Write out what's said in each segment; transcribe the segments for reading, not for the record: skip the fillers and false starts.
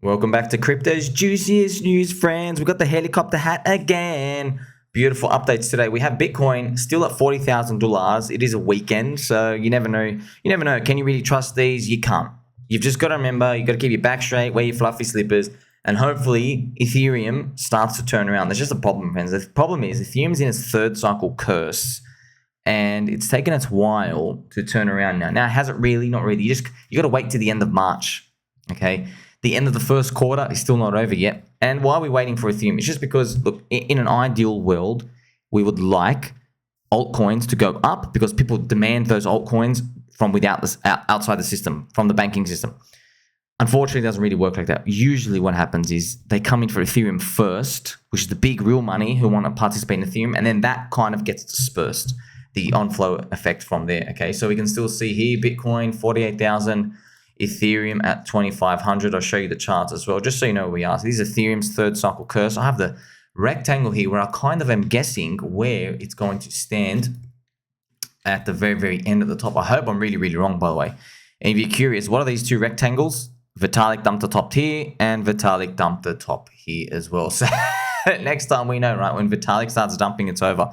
Welcome back to Crypto's juiciest news, friends. We've got the helicopter hat again. Beautiful updates today. We have Bitcoin still at $40,000. It is a weekend, so you never know. You never know. Can you really trust these? You can't. You've just got to remember, you've got to keep your back straight, wear your fluffy slippers, and hopefully Ethereum starts to turn around. There's just a problem, friends. The problem is Ethereum's in its third cycle curse, and it's taken its while to turn around now. Now, has it really? Not really. You got to wait to the end of March, okay? The end of the first quarter is still not over yet. And why are we waiting for Ethereum? It's just because, look, in an ideal world, we would like altcoins to go up because people demand those altcoins from outside the system, from the banking system. Unfortunately, it doesn't really work like that. Usually what happens is they come in for Ethereum first, which is the big real money who want to participate in Ethereum, and then that kind of gets dispersed, the on-flow effect from there, okay? So we can still see here, Bitcoin, 48,000, Ethereum at 2,500. I'll show you the charts as well, just so you know where we are. So this is Ethereum's third cycle curse. I have the rectangle here where I kind of am guessing where it's going to stand at the very, very end at the top. I hope I'm really, really wrong, by the way. And if you're curious, what are these two rectangles? Vitalik dumped the top here and Vitalik dumped the top here as well. So next time we know, right, when Vitalik starts dumping, it's over.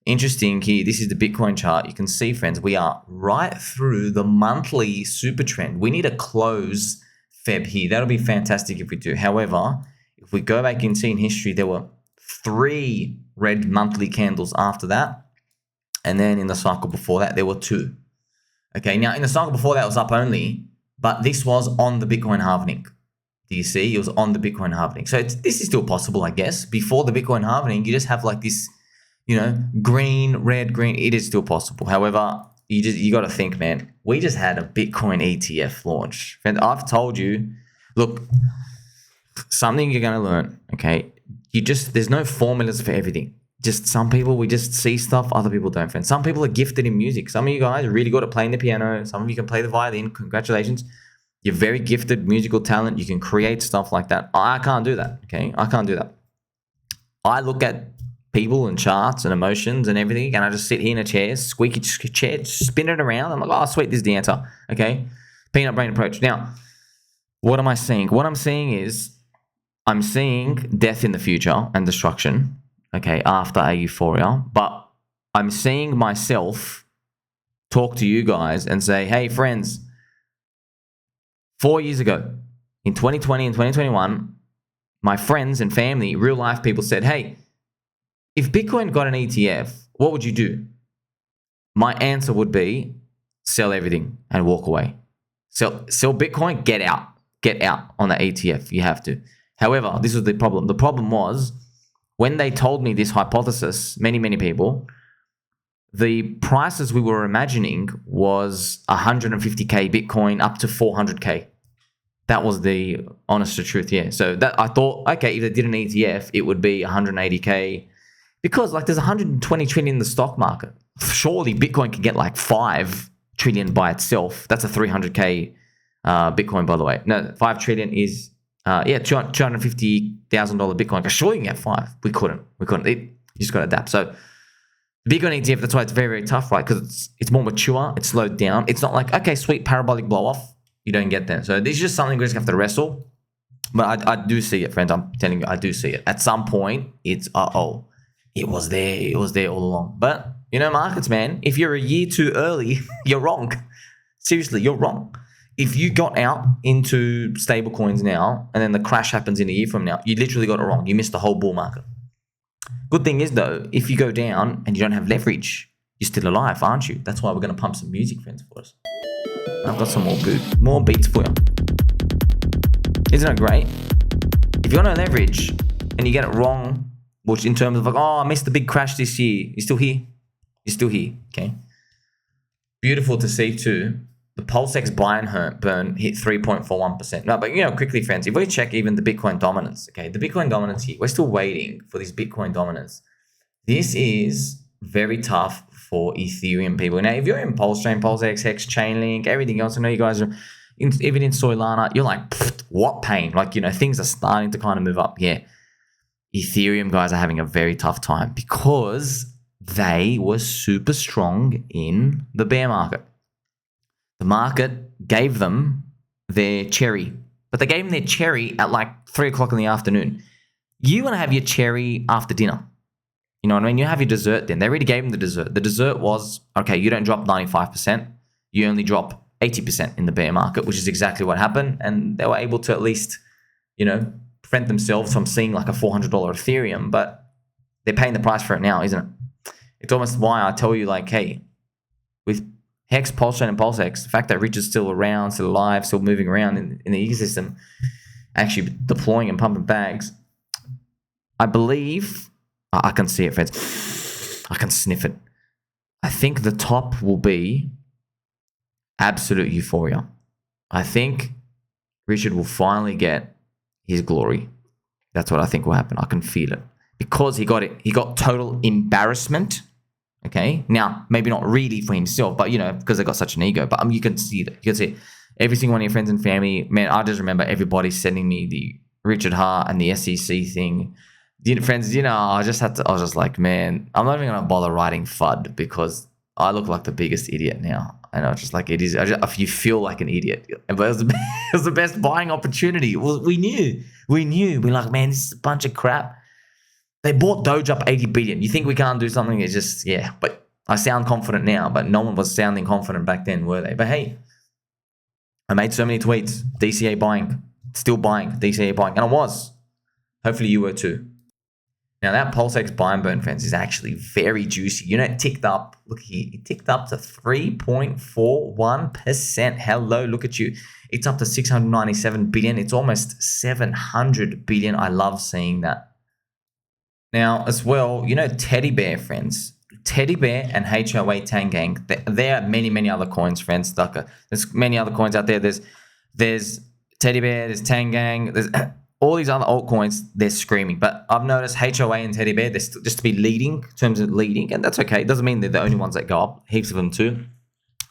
Interesting here, this is the Bitcoin chart. You can see, friends, we are right through the monthly super trend. We need a close Feb here. That'll be fantastic if we do. However, if we go back and see in history, there were 3 red monthly candles after that. And then in the cycle before that, there were 2. Okay, now in the cycle before that, it was up only, but this was on the Bitcoin halvening. Do you see? It was on the Bitcoin halvening. So this is still possible, I guess. Before the Bitcoin halvening, you just have like this, you know, green, red, green. It is still possible. However, you got to think, man, we just had a Bitcoin ETF launch. And I've told you, look, something you're going to learn, okay? There's no formulas for everything. Just some people, we just see stuff, other people don't, friends. Some people are gifted in music. Some of you guys are really good at playing the piano. Some of you can play the violin. Congratulations. You're very gifted musical talent. You can create stuff like that. I can't do that, okay? I can't do that. I look at people and charts and emotions and everything, and I just sit here in a chair, squeaky chair, spin it around. I'm like, oh, sweet, this is the answer, okay? Peanut brain approach. Now, what am I seeing? What I'm seeing is I'm seeing death in the future and destruction, okay, after a euphoria, but I'm seeing myself talk to you guys and say, hey, friends, 4 years ago, in 2020 and 2021, my friends and family, real life people said, hey, if Bitcoin got an ETF, what would you do? My answer would be sell everything and walk away. Sell Bitcoin, get out on the ETF. You have to. However, this was the problem. The problem was when they told me this hypothesis, many people, the prices we were imagining was 150K Bitcoin up to 400K. That was the honest to truth, yeah. So that I thought, okay, if they did an ETF, it would be 180K. Because like there's 120 trillion in the stock market. Surely Bitcoin can get like 5 trillion by itself. That's a 300K Bitcoin, by the way. No, 5 trillion is, $250,000 Bitcoin. Surely you can get 5. We couldn't. You just got to adapt. So the Bitcoin ETF, that's why it's very, very tough, right? Because it's more mature. It's slowed down. It's not like, okay, sweet, parabolic blow off. You don't get that. So this is just something we just have to wrestle. But I do see it, friends. I'm telling you, I do see it. At some point, it's, it was there. It was there all along. But, you know, markets, man, if you're a year too early, you're wrong. Seriously, you're wrong. If you got out into stable coins now and then the crash happens in a year from now, you literally got it wrong. You missed the whole bull market. Good thing is, though, if you go down and you don't have leverage, you're still alive, aren't you? That's why we're going to pump some music, friends, for us. I've got some more beats for you. Isn't it great? If you got no leverage and you get it wrong, which in terms of like, oh, I missed the big crash this year. You're still here. You're still here, okay? Beautiful to see too. The PulseX buy and burn hit 3.41%. No, but you know, quickly, friends, if we check even the Bitcoin dominance, okay, the Bitcoin dominance here, we're still waiting for this Bitcoin dominance. This is very tough for Ethereum people. Now, if you're in PulseChain, PulseX, HEX, Chainlink, everything else, I know you guys are, even in Solana, you're like, what pain? Like, you know, things are starting to kind of move up. Yeah. Ethereum guys are having a very tough time because they were super strong in the bear market. The market gave them their cherry, but they gave him their cherry at like 3 o'clock in the afternoon. You want to have your cherry after dinner. You know what I mean? You have your dessert then. They already gave him the dessert. The dessert was, okay, you don't drop 95%. You only drop 80% in the bear market, which is exactly what happened. And they were able to at least, prevent themselves from seeing like a $400 Ethereum, but they're paying the price for it now, isn't it? It's almost why I tell you, like, hey, with HEX, PulseChain, and PulseX, the fact that Rich is still around, still alive, still moving around in the ecosystem, actually deploying and pumping bags, I believe, I can see it, friends. I can sniff it. I think the top will be absolute euphoria. I think Richard will finally get his glory. That's what I think will happen. I can feel it. Because he got it. He got total embarrassment. Okay? Now, maybe not really for himself, but, because they got such an ego. But you can see it. You can see it. Every single one of your friends and family, man, I just remember everybody sending me the Richard Hart and the SEC thing. Friends, I was just like, man, I'm not even going to bother writing FUD because I look like the biggest idiot now. And I was just like, it is, you feel like an idiot. But it was the best buying opportunity. We knew. We're like, man, this is a bunch of crap. They bought Doge up 80 billion. You think we can't do something? It's just, yeah. But I sound confident now, but no one was sounding confident back then, were they? But hey, I made so many tweets. DCA buying. Still buying. DCA buying. And I was. Hopefully you were too. Now that PulseX buy and burn, friends, is actually very juicy. It ticked up. Look here. It ticked up to 3.41%. Hello, look at you. It's up to 697 billion. It's almost 700 billion. I love seeing that. Now, as well, Teddy Bear, friends. Teddy Bear and HOA Tangang. There are many, many other coins, friends. There's many other coins out there. There's Teddy Bear, there's Tangang, there's all these other altcoins, they're screaming. But I've noticed HOA and Teddy Bear, they're still just to be leading, in terms of leading, and that's okay. It doesn't mean they're the only ones that go up. Heaps of them too.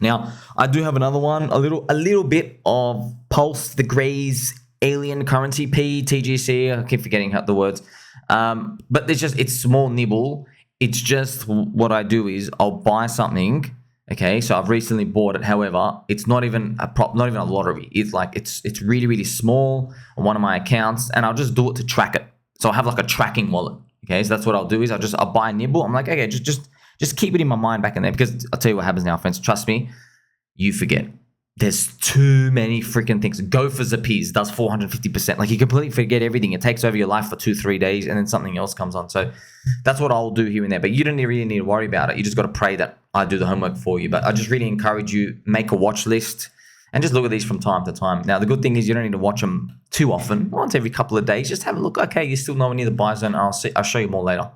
Now, I do have another one, a little bit of Pulse, the Gray's alien currency, PTGC. I keep forgetting the words. But it's small nibble. It's just what I do is I'll buy something. Okay, so I've recently bought it. However, it's not even a lottery. It's like it's really, really small on one of my accounts, and I'll just do it to track it. So I have like a tracking wallet. Okay, so that's what I'll do is I'll buy a nibble. I'm like, okay, just keep it in my mind back in there, because I'll tell you what happens now, friends. Trust me, you forget. There's too many freaking things. GOFURS appears, does 450%. Like, you completely forget everything. It takes over your life for 2-3 days, and then something else comes on. So that's what I'll do here and there. But you don't really need to worry about it. You just got to pray that I do the homework for you. But I just really encourage you, make a watch list and just look at these from time to time. Now, the good thing is you don't need to watch them too often. Once every couple of days, just have a look. Okay, you're still nowhere near the buy zone. I'll show you more later.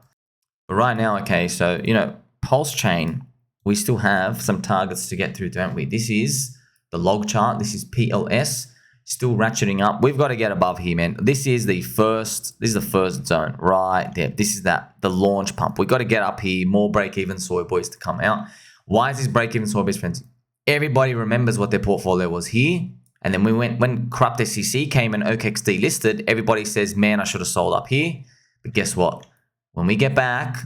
But right now, okay, so, PulseChain, we still have some targets to get through, don't we? This is the log chart. This is PLS, still ratcheting up. We've got to get above here, man. This is the first zone right there. This is the launch pump. We've got to get up here. More break-even soy boys to come out. Why is this break-even soy boys, friends? Everybody remembers what their portfolio was here. And then when corrupt SEC came and OKEX delisted, everybody says, man, I should have sold up here. But guess what? When we get back,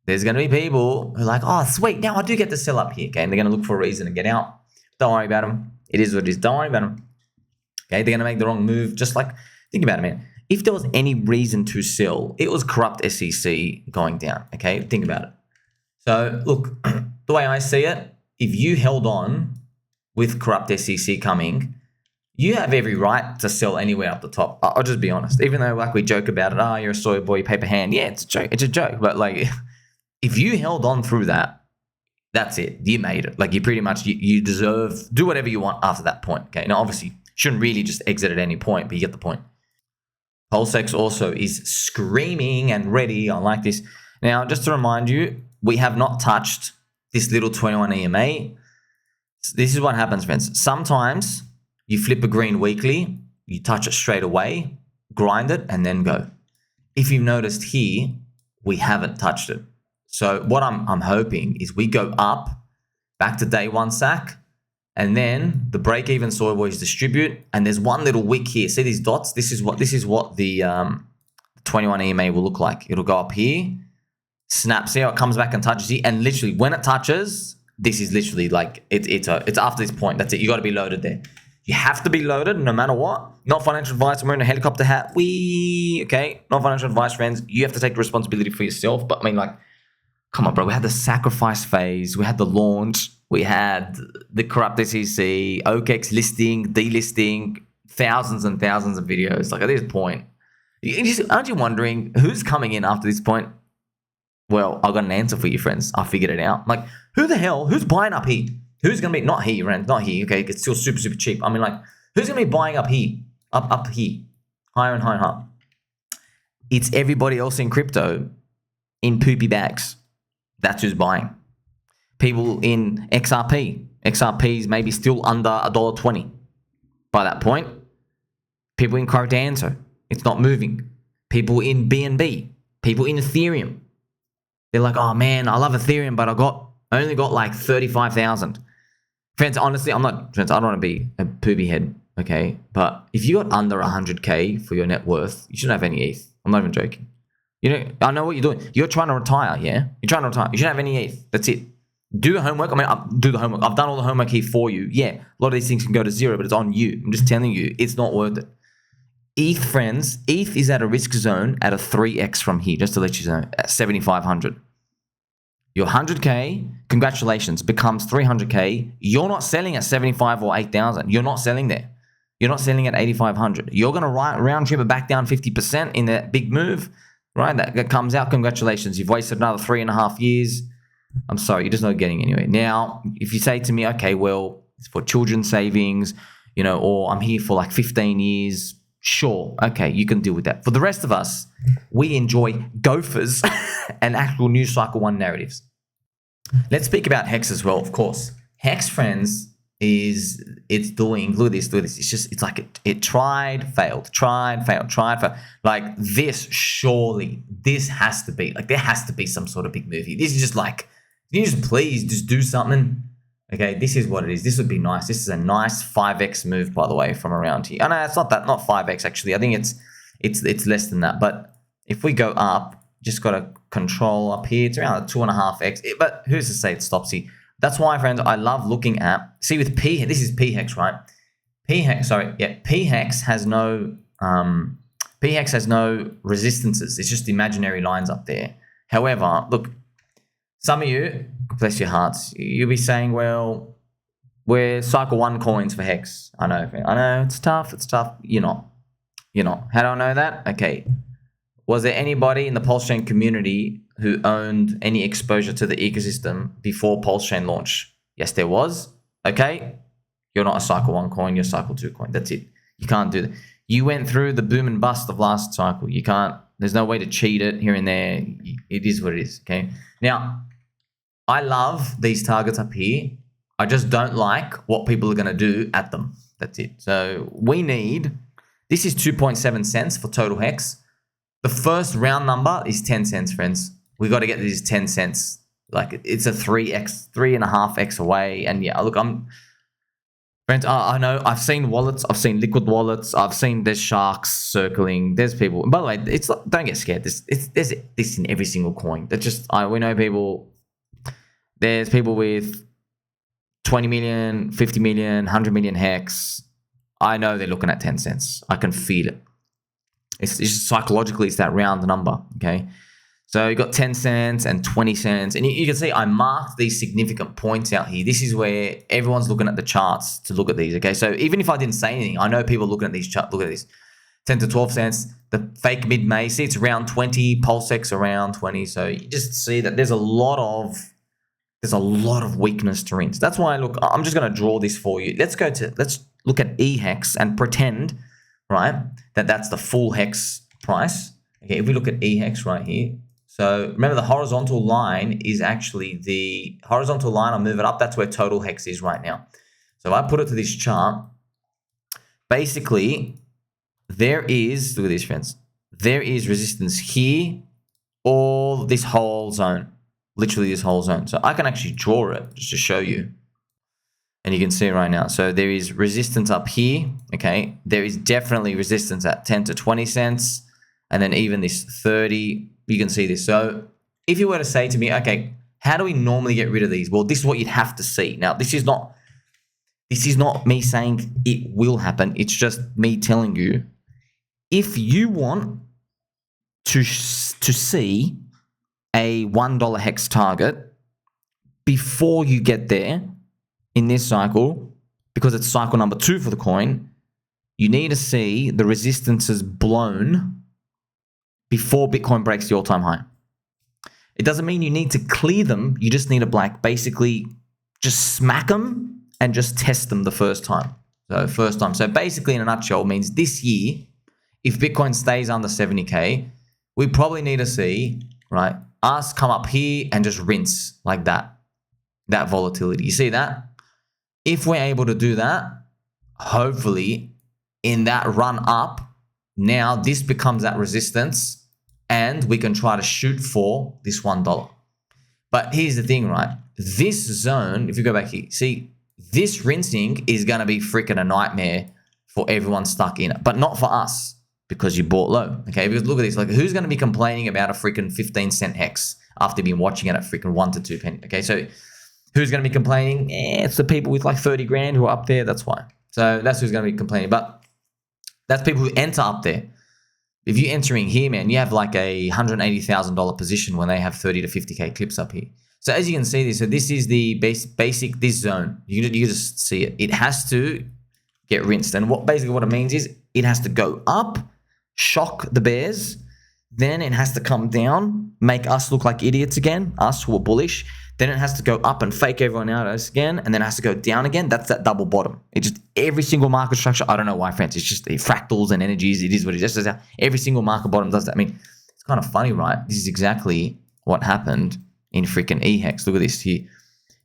there's going to be people who are like, oh, sweet, now I do get to sell up here. Okay, and they're going to look for a reason to get out. Don't worry about them. It is what it is. Don't worry about them. Okay, they're going to make the wrong move. Just like, think about it, man. If there was any reason to sell, it was corrupt SEC going down. Okay, think about it. So, look, the way I see it, if you held on with corrupt SEC coming, you have every right to sell anywhere up the top. I'll just be honest. Even though, like, we joke about it, oh, you're a soy boy, paper hand. Yeah, it's a joke. It's a joke. But, like, if you held on through that, that's it. You made it. Like, you pretty much, you deserve, do whatever you want after that point. Okay. Now, obviously, shouldn't really just exit at any point, but you get the point. PulseX also is screaming and ready. I like this. Now, just to remind you, we have not touched this little 21 EMA. This is what happens, friends. Sometimes you flip a green weekly, you touch it straight away, grind it, and then go. If you've noticed here, we haven't touched it. So what I'm hoping is we go up back to day one sack, and then the break-even soy boys distribute, and there's one little wick here. See these dots? This is what the 21 EMA will look like. It'll go up here, snap. See how it comes back and touches here, and literally when it touches, this is literally like it's after this point. That's it. You got to be loaded there. You have to be loaded no matter what. Not financial advice. I'm wearing a helicopter hat. Okay? Not financial advice, friends. You have to take the responsibility for yourself. But I mean, like, come on, bro. We had the sacrifice phase. We had the launch. We had the corrupt SEC, OKEX listing, delisting, thousands and thousands of videos. Like, at this point, aren't you wondering who's coming in after this point? Well, I've got an answer for you, friends. I figured it out. Like, who's buying up here? Who's going to be, not here, friends, not here, okay? It's still super, super cheap. I mean, like, who's going to be buying up here? Up here. Higher and higher and higher. It's everybody else in crypto in poopy bags. That's who's buying. People in XRP. XRP is maybe still under $1.20 by that point. People in Cardano. It's not moving. People in BNB. People in Ethereum. They're like, oh man, I love Ethereum, but I only got like 35,000. Friends, honestly, I don't want to be a poopy head, okay? But if you got under 100K for your net worth, you shouldn't have any ETH. I'm not even joking. You know, I know what you're doing. You're trying to retire, yeah? You're trying to retire. You shouldn't have any ETH. That's it. Do the homework. I mean, do the homework. I've done all the homework here for you. Yeah, a lot of these things can go to zero, but it's on you. I'm just telling you, it's not worth it. ETH, friends, ETH is at a risk zone at a 3x from here, just to let you know, at 7,500. Your 100K, congratulations, becomes 300K. You're not selling at 75 or 8,000. You're not selling there. You're not selling at 8,500. You're going to round trip it back down 50% in that big move, right? That comes out, congratulations. You've wasted another 3.5 years. I'm sorry, you're just not getting anywhere. Now, if you say to me, okay, well, it's for children's savings, you know, or I'm here for like 15 years, sure, okay, you can deal with that. For the rest of us, we enjoy GOFURS and actual news cycle one narratives. Let's speak about HEX as well, of course. HEX, friends, it's doing, look at this. It's like it tried, failed. Like this, surely, this has to be, like there has to be some sort of big movie. This is just like, can you just please just do something? Okay, this is what it is. This would be nice. This is a nice 5x move, by the way, from around here. Oh, no, it's not 5x actually. I think it's less than that. But if we go up, just got to control up here. It's around a 2.5x. But who's to say it stops here? That's why, friends, I love looking at. See, with this is PHEX, right? PHEX has no PHEX has no resistances. It's just imaginary lines up there. However, look, some of you, bless your hearts, you'll be saying, well, we're cycle one coins for HEX. I know, it's tough. You're not. How do I know that? Okay. Was there anybody in the PulseChain community who owned any exposure to the ecosystem before PulseChain launch? Yes, there was. Okay. You're not a cycle one coin, you're a cycle two coin. That's it. You can't do that. You went through the boom and bust of last cycle. You can't, there's no way to cheat it here and there. It is what it is. Okay. Now, I love these targets up here. I just don't like what people are going to do at them. That's it. So we need, this is 2.7 cents for total HEX. The first round number is 10 cents, friends. We got to get these 10 cents. Like it's a 3.5x away. And yeah, look, friends, I know I've seen wallets. I've seen liquid wallets. I've seen there's sharks circling. There's people. By the way, it's like, don't get scared. There's this in every single coin. That's just, we know people. There's people with 20 million, 50 million, 100 million HEX. I know they're looking at 10 cents. I can feel it. It's just psychologically, it's that round number, okay? So you got 10 cents and 20 cents. And you can see I marked these significant points out here. This is where everyone's looking at the charts to look at these, okay? So even if I didn't say anything, I know people looking at these charts. Look at this. 10 to 12 cents. The fake mid-May, see it's around 20. PulseX around 20. So you just see that there's a lot of weakness to rinse. That's why, look, I'm just going to draw this for you. Let's look at eHEX and pretend, right, that's the full HEX price. Okay, if we look at eHEX right here, so remember the horizontal line is actually the horizontal line. I'll move it up. That's where total HEX is right now. So if I put it to this chart, basically there is, look at this, friends, there is resistance here, all this whole zone. Literally this whole zone. So I can actually draw it just to show you. And you can see it right now. So there is resistance up here. Okay. There is definitely resistance at 10 to 20 cents. And then even this 30, you can see this. So if you were to say to me, okay, how do we normally get rid of these? Well, this is what you'd have to see. Now, this is not, This is not me saying it will happen. It's just me telling you, if you want to see a $1 hex target before you get there in this cycle, because it's cycle number 2 for the coin, you need to see the resistances blown before Bitcoin breaks the all-time high. It doesn't mean you need to clear them. You just need to basically just smack them and just test them the first time. So basically, in a nutshell, it means this year, if Bitcoin stays under 70K, we probably need to see, right, us come up here and just rinse like that volatility. You see that? If we're able to do that, hopefully in that run up, now this becomes that resistance and we can try to shoot for this $1. But here's the thing, right? This zone, if you go back here, see, this rinsing is going to be freaking a nightmare for everyone stuck in it, but not for us because you bought low, okay? Because look at this, like who's going to be complaining about a freaking 15-cent hex after being watching it at freaking 1 to 2 penny, okay? So who's going to be complaining? It's the people with like 30 grand who are up there, that's why. So that's who's going to be complaining, but that's people who enter up there. If you're entering here, man, you have like a $180,000 position when they have 30 to 50K clips up here. So as you can see this, so this is the basic this zone. You just see it. It has to get rinsed. And what it means is it has to go up, shock the bears, then it has to come down, make us look like idiots again, us who are bullish. Then it has to go up and fake everyone out again, and then it has to go down again. That's that double bottom. It just, every single market structure, I don't know why, friends, it's just the fractals and energies. It is what it is. Just every single market bottom does that. I mean, it's kind of funny, right? This is exactly what happened in freaking eHEX. Look at this here.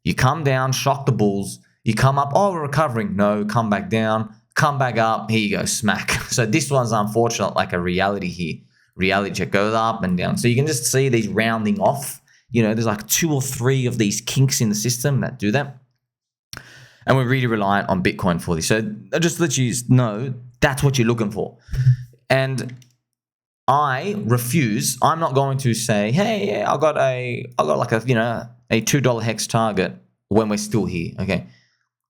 You come down, shock the bulls. You come up, oh, we're recovering. No, come back down, come back up. Here you go, smack. So this one's unfortunate, like a reality here. Reality check goes up and down. So you can just see these rounding off. You know, there's like 2 or 3 of these kinks in the system that do that. And we're really reliant on Bitcoin for this. So just to let you know, that's what you're looking for. And I refuse. I'm not going to say, hey, yeah, I got like a, you know, a $2 hex target when we're still here. Okay.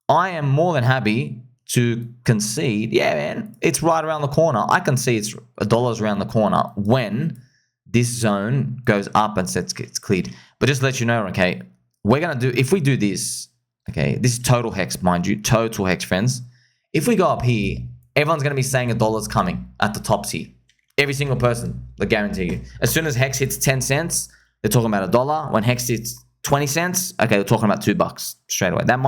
I am more than happy to concede, yeah, man, it's right around the corner. I can see it's $1 around the corner when this zone goes up and gets cleared. But just to let you know, okay, we're going to do, if we do this, okay, this is total hex, mind you, total hex, friends. If we go up here, everyone's going to be saying $1's coming at the tops here. Every single person, I guarantee you. As soon as hex hits 10 cents, they're talking about $1. When hex hits 20 cents, okay, they're talking about $2 straight away. Then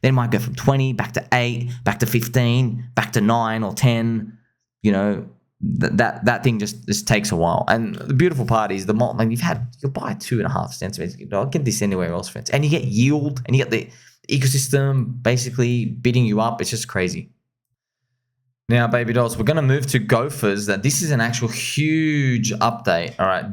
it might go from 20 back to 8, back to 15, back to 9 or 10, you know. That thing just takes a while. And the beautiful part is you'll buy 2.5 cents. I'll get this anywhere else, friends. And you get yield and you get the ecosystem basically bidding you up. It's just crazy. Now, baby dolls, we're going to move to GOFURS. This is an actual huge update. All right.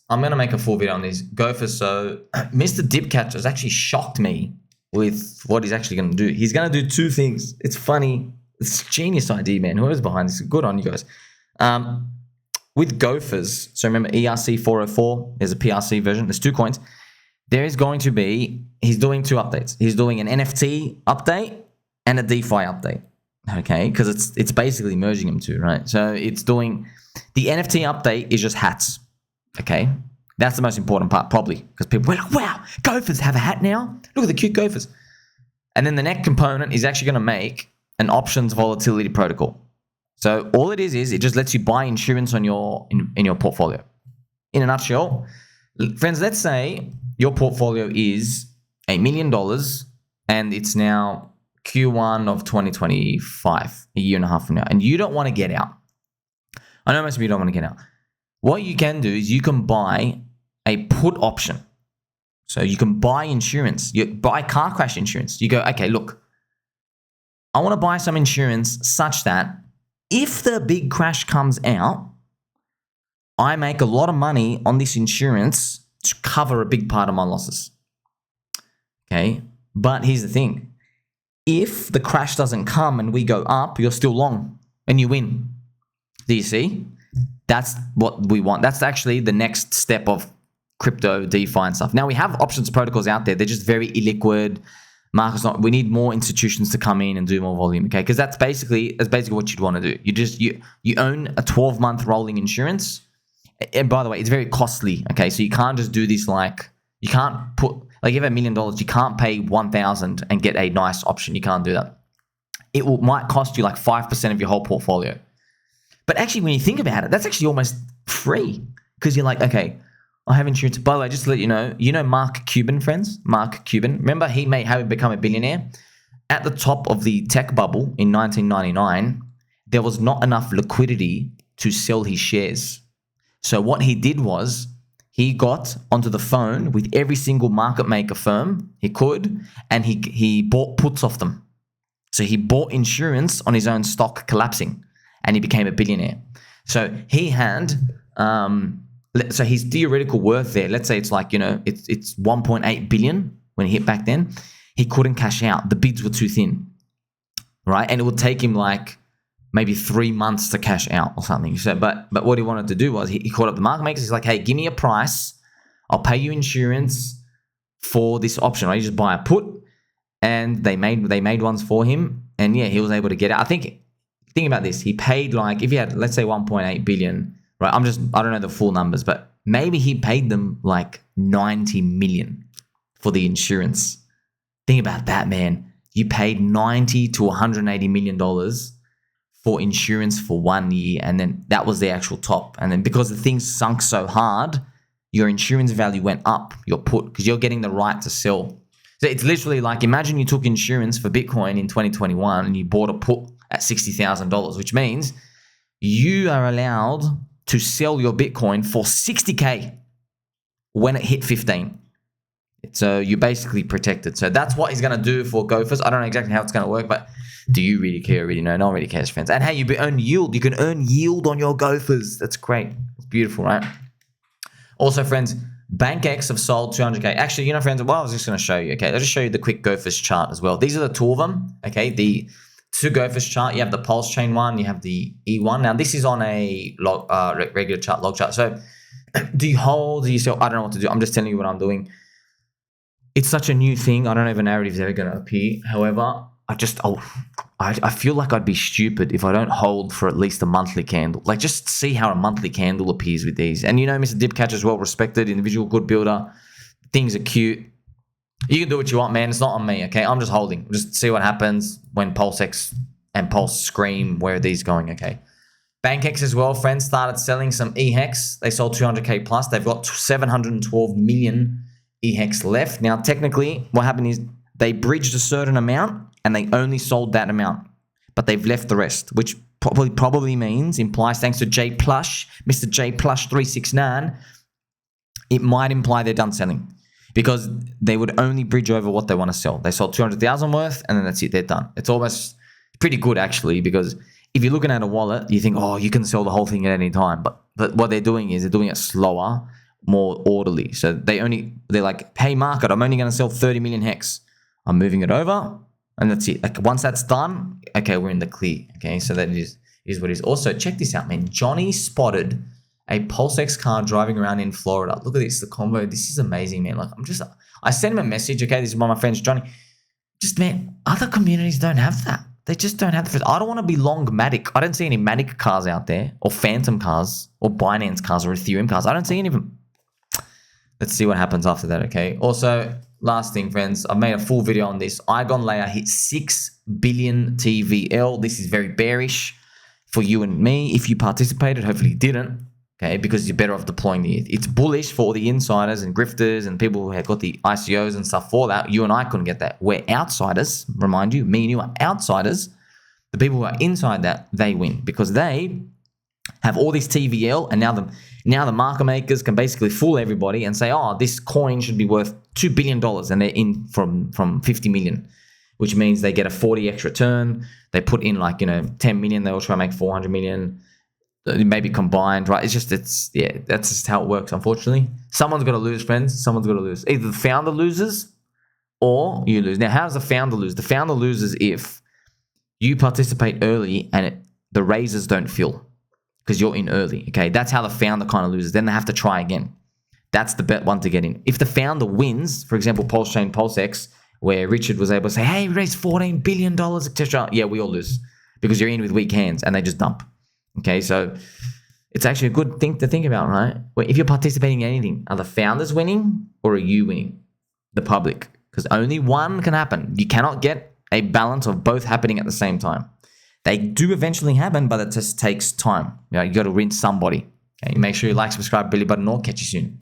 I'm going to make a full video on this. GOFURS. So Mr. Dipcatcher has actually shocked me with what he's actually going to do. He's going to do 2 things. It's funny. It's a genius idea, man. Whoever's behind this, good on you guys. With GOFURS, so remember ERC 404, there's a PRC version, there's 2 coins. There is going to be, he's doing 2 updates. He's doing an NFT update and a DeFi update, okay? Because it's basically merging them 2, right? So it's doing, the NFT update is just hats, okay? That's the most important part, probably, because people were like, wow, GOFURS have a hat now? Look at the cute GOFURS. And then the next component is actually going to make an options volatility protocol. So all it is it just lets you buy insurance on your in your portfolio. In a nutshell, friends, let's say your portfolio is $1 million and it's now Q1 of 2025, a year and a half from now, and you don't want to get out. I know most of you don't want to get out. What you can do is you can buy a put option. So you can buy insurance. You buy car crash insurance. You go, okay, look, I want to buy some insurance such that if the big crash comes out, I make a lot of money on this insurance to cover a big part of my losses. Okay, but here's the thing. If the crash doesn't come and we go up, you're still long and you win. Do you see? That's what we want. That's actually the next step of crypto, DeFi and stuff. Now we have options protocols out there. They're just very illiquid. market's not. We need more institutions to come in and do more volume, okay? Because that's basically what you'd want to do. You own a 12-month rolling insurance, and by the way, it's very costly, okay? So you can't just do this like you can't put like you have $1 million, you can't pay 1,000 and get a nice option. You can't do that. It might cost you like 5% of your whole portfolio. But actually, when you think about it, that's actually almost free because you're like, okay, I have insurance. By the way, just to let you know Mark Cuban, friends? Mark Cuban. Remember, he made how he become a billionaire? At the top of the tech bubble in 1999, there was not enough liquidity to sell his shares. So what he did was he got onto the phone with every single market maker firm he could, and he bought puts off them. So he bought insurance on his own stock collapsing, and he became a billionaire. So he had, so his theoretical worth there, let's say it's like, it's 1.8 billion when he hit back then. He couldn't cash out. The bids were too thin, right? And it would take him like maybe 3 months to cash out or something. So, but what he wanted to do was he called up the market makers. He's like, hey, give me a price. I'll pay you insurance for this option. Right? You just buy a put, and they made ones for him, and yeah, he was able to get it. Think about this. He paid like, if he had, let's say 1.8 billion, right? I don't know the full numbers, but maybe he paid them like 90 million for the insurance. Think about that, man. You paid 90 to 180 million dollars for insurance for 1 year, and then that was the actual top. And then because the thing sunk so hard, your insurance value went up, your put, because you're getting the right to sell. So it's literally like, imagine you took insurance for Bitcoin in 2021 and you bought a put at $60,000, which means you are allowed to sell your Bitcoin for 60K when it hit 15. So you're basically protected. So that's what he's going to do for GOFURS. I don't know exactly how it's going to work, but do you really care? Really? No one really cares, friends. And hey, you earn yield. You can earn yield on your GOFURS. That's great. It's beautiful, right? Also, friends, BankX have sold 200K. Actually, friends, I was just going to show you. Okay, let's just show you the quick GOFURS chart as well. These are the two of them. Okay, the two GOFURS chart. You have the PulseChain one. You have the E1. Now, this is on a regular chart, log chart. So, do you hold? Do you sell? I don't know what to do. I'm just telling you what I'm doing. It's such a new thing. I don't know if a narrative is ever going to appear. However, I feel like I'd be stupid if I don't hold for at least a monthly candle. Like, just see how a monthly candle appears with these. And Mr. Dipcatcher is well respected, individual good builder. Things are cute. You can do what you want, man. It's not on me, okay? I'm just holding. Just see what happens when PulseX and Pulse scream, where are these going, okay? BankX as well, friends, started selling some eHEX. They sold 200K plus. They've got 712 million eHEX left. Now, technically, what happened is they bridged a certain amount and they only sold that amount, but they've left the rest, which probably implies, thanks to J Plush, Mr. J Plush 369, it might imply they're done selling because they would only bridge over what they want to sell. They sold 200,000 worth and then that's it. They're done. It's almost pretty good actually, because if you're looking at a wallet, you think, oh, you can sell the whole thing at any time. But what they're doing is they're doing it slower, more orderly. So they're like, hey, market, I'm only going to sell 30 million HEX. I'm moving it over, and that's it. Like, once that's done, okay, we're in the clear. Okay, so that is what it is. Also, check this out, man. Johnny spotted a PulseX car driving around in Florida. Look at this, the combo. This is amazing, man. Like, I sent him a message. Okay, this is one of my friends, Johnny. Just, man, other communities don't have that. They just don't have the. I don't want to be long Matic. I don't see any Matic cars out there, or Phantom cars, or Binance cars, or Ethereum cars. I don't see any of them. Let's see what happens after that, okay? Also, last thing, friends, I've made a full video on this. Igon layer hit 6 billion TVL. This is very bearish for you and me. If you participated, hopefully you didn't, okay? Because you're better off deploying the ETH. It's bullish for all the insiders and grifters and people who have got the ICOs and stuff for that. You and I couldn't get that. We're outsiders, remind you. Me and you are outsiders. The people who are inside that, they win because they have all this TVL, and now the market makers can basically fool everybody and say, oh, this coin should be worth $2 billion, and they're in from 50 million, which means they get a 40x return. They put in 10 million, they'll try to make 400 million, maybe combined, right? That's just how it works, unfortunately. Someone's got to lose, friends. Someone's got to lose. Either the founder loses or you lose. Now, how does the founder lose? The founder loses if you participate early and the raises don't fill, because you're in early, okay? That's how the founder kind of loses. Then they have to try again. That's the bet one to get in. If the founder wins, for example, PulseChain, PulseX, where Richard was able to say, hey, we raised $14 billion, etc. Yeah, we all lose because you're in with weak hands and they just dump. Okay, so it's actually a good thing to think about, right? Well, if you're participating in anything, are the founders winning or are you winning? The public. Because only one can happen. You cannot get a balance of both happening at the same time. They do eventually happen, but it just takes time. You got to rinse somebody. Okay, make sure you like, subscribe, belly button, or catch you soon.